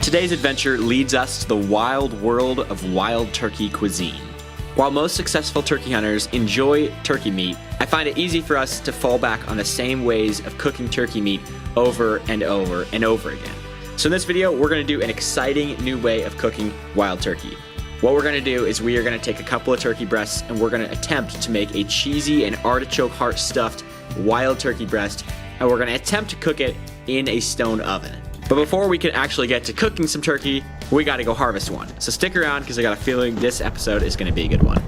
Today's adventure leads us to the wild world of wild turkey cuisine. While most successful turkey hunters enjoy turkey meat, I find it easy for us to fall back on the same ways of cooking turkey meat over and over and over again. So in this video, we're going to do an exciting new way of cooking wild turkey. What we're going to do is we are going to take a couple of turkey breasts and we're going to attempt to make a cheesy and artichoke heart stuffed wild turkey breast, and we're going to attempt to cook it in a stone oven. But before we can actually get to cooking some turkey, we got to go harvest one. So stick around because I got a feeling this episode is going to be a good one.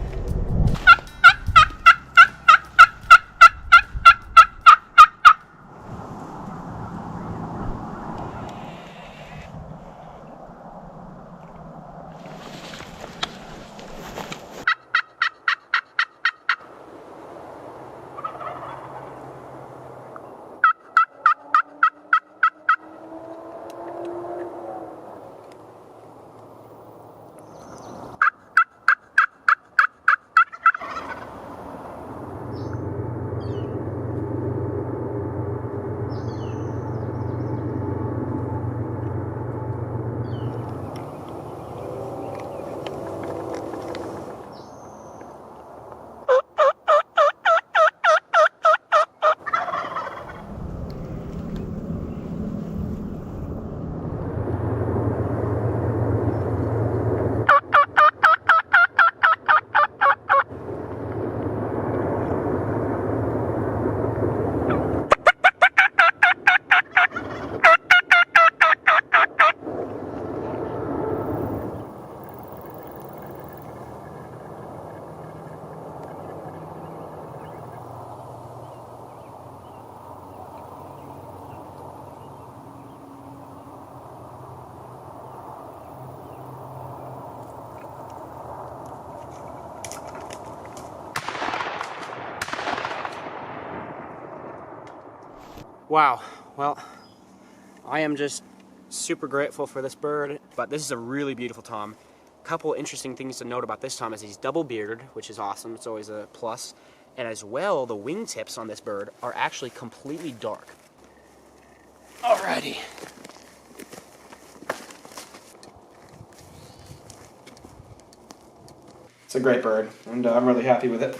Wow, well, I am just super grateful for this bird, but this is a really beautiful tom. A couple interesting things to note about this tom is he's double bearded, which is awesome, it's always a plus. And as well, the wingtips on this bird are actually completely dark. Alrighty. It's a great bird, and I'm really happy with it.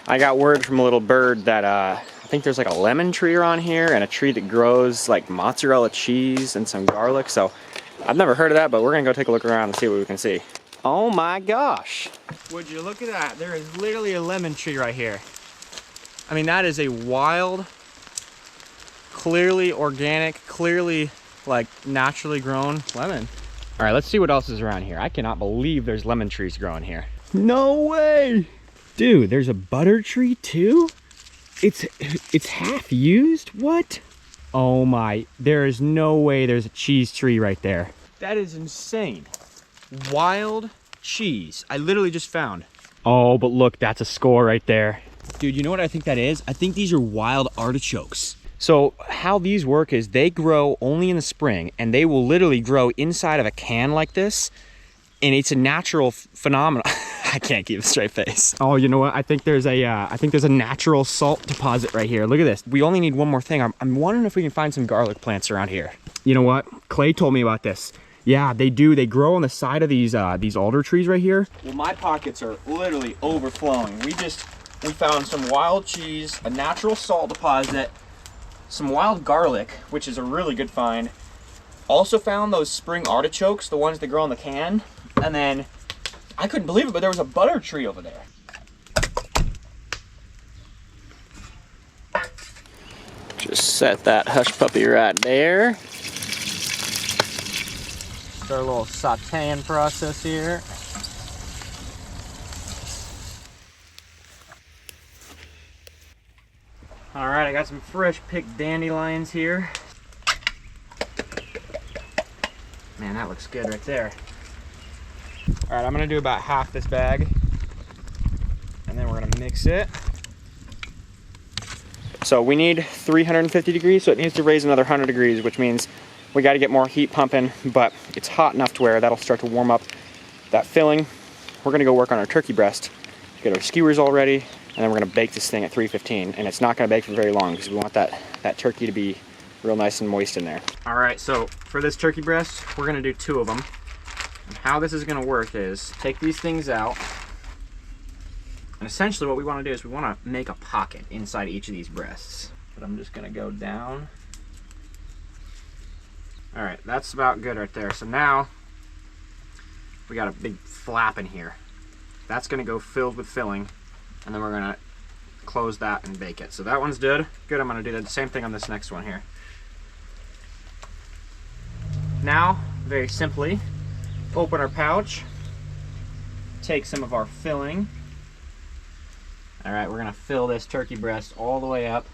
I got word from a little bird that I think there's like a lemon tree around here and a tree that grows like mozzarella cheese and some garlic. So I've never heard of that, but we're gonna go take a look around and see what we can see. Oh my gosh. Would you look at that? There is literally a lemon tree right here. I mean, that is a wild, clearly organic, clearly like naturally grown lemon. All right, let's see what else is around here. I cannot believe there's lemon trees growing here. No way. Dude, there's a butter tree too? It's half used? What? Oh my, there is no way there's a cheese tree right there. That is insane. Wild cheese. I literally just found. Oh, but look, that's a score right there. Dude, you know what I think that is? I think these are wild artichokes. So how these work is they grow only in the spring, and they will literally grow inside of a can like this, and it's a natural phenomenon. I can't keep a straight face. Oh, you know what? I think there's a natural salt deposit right here. Look at this. We only need one more thing. I'm wondering if we can find some garlic plants around here. You know what? Clay told me about this. Yeah, they do. They grow on the side of these alder trees right here. Well, my pockets are literally overflowing. We found some wild cheese, a natural salt deposit, some wild garlic, which is a really good find. Also found those spring artichokes, the ones that grow on the can. And then, I couldn't believe it, but there was a butter tree over there. Just set that hush puppy right there. Start a little sauteing process here. All right, I got some fresh picked dandelions here. Man, that looks good right there. All right, I'm gonna do about half this bag, and then we're gonna mix it. So we need 350 degrees, so it needs to raise another 100 degrees, which means we got to get more heat pumping, but it's hot enough to where that'll start to warm up that filling. We're gonna go work on our turkey breast, get our skewers all ready, and then we're gonna bake this thing at 315, and it's not gonna bake for very long because we want that turkey to be real nice and moist in there. All right, so for this turkey breast, we're gonna do 2 of them. And how this is gonna work is take these things out, and essentially what we wanna do is we wanna make a pocket inside each of these breasts. But I'm just gonna go down. All right, that's about good right there. So now we got a big flap in here. That's gonna go filled with filling, and then we're gonna close that and bake it. So that one's good. Good, I'm gonna do the same thing on this next one here. Now, very simply, open our pouch, take some of our filling. All right, we're gonna fill this turkey breast all the way up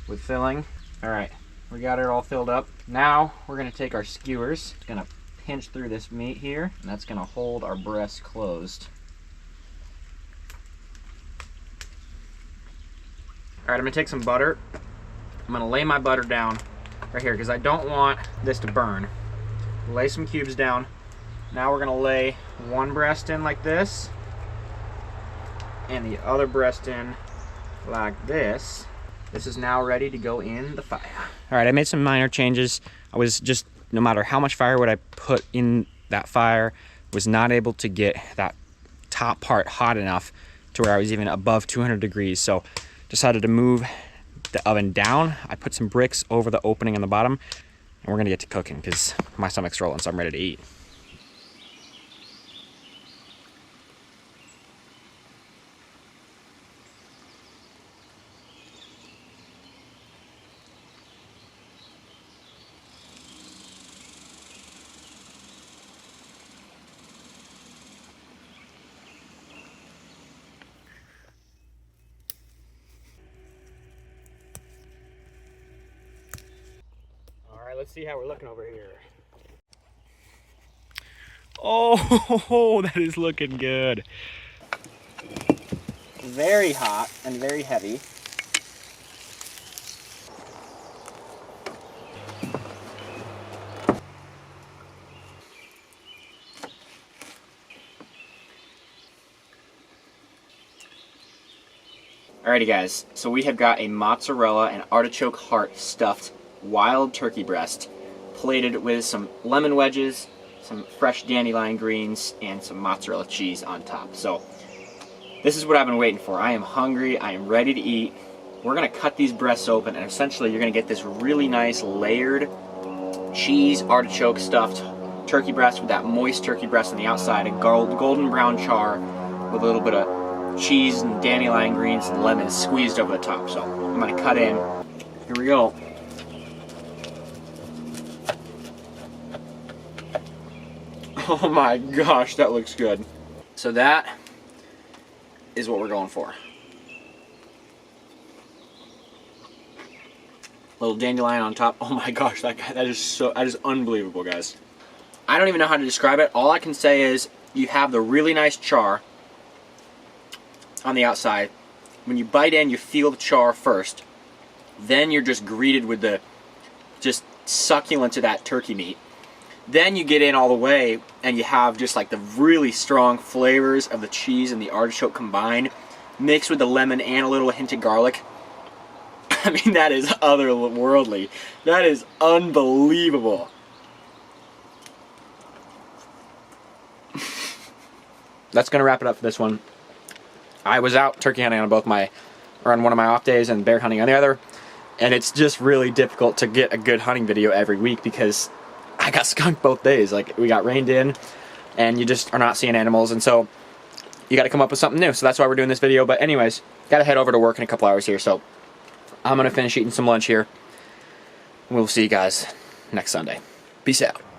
with filling. All right, we got it all filled up. Now we're gonna take our skewers, gonna pinch through this meat here, and that's gonna hold our breast closed. All right, I'm gonna take some butter. I'm gonna lay my butter down right here because I don't want this to burn. Lay some cubes down. Now we're gonna lay one breast in like this, and the other breast in like this. This is now ready to go in the fire. All right, I made some minor changes. I was just, no matter how much firewood I put in that fire, was not able to get that top part hot enough to where I was even above 200 degrees. So decided to move the oven down. I put some bricks over the opening on the bottom, and we're gonna get to cooking because my stomach's rolling, so I'm ready to eat. All right, let's see how we're looking over here. Oh, that is looking good. Very hot and very heavy. Alrighty guys, so we have got a mozzarella and artichoke heart stuffed wild turkey breast, plated with some lemon wedges, some fresh dandelion greens, and some mozzarella cheese on top. So this is what I've been waiting for. I am hungry, I am ready to eat. We're gonna cut these breasts open, and essentially you're gonna get this really nice layered cheese artichoke stuffed turkey breast with that moist turkey breast on the outside, and golden brown char with a little bit of cheese and dandelion greens and lemon squeezed over the top. So I'm gonna cut in. Here we go. Oh my gosh, that looks good. So that is what we're going for. Little dandelion on top. Oh my gosh, that is unbelievable, guys. I don't even know how to describe it. All I can say is you have the really nice char on the outside. When you bite in, you feel the char first. Then you're just greeted with the just succulence of that turkey meat. Then you get in all the way and you have just like the really strong flavors of the cheese and the artichoke combined, mixed with the lemon and a little hint of garlic. I mean, that is otherworldly. That is unbelievable. that's going to wrap it up for this one. I was out turkey hunting on one of my off days and bear hunting on the other, and it's just really difficult to get a good hunting video every week because I got skunked both days. Like, we got rained in, and you just are not seeing animals, and so you got to come up with something new. So that's why we're doing this video. But anyways, got to head over to work in a couple hours here, so I'm going to finish eating some lunch here. We'll see you guys next Sunday. Peace out.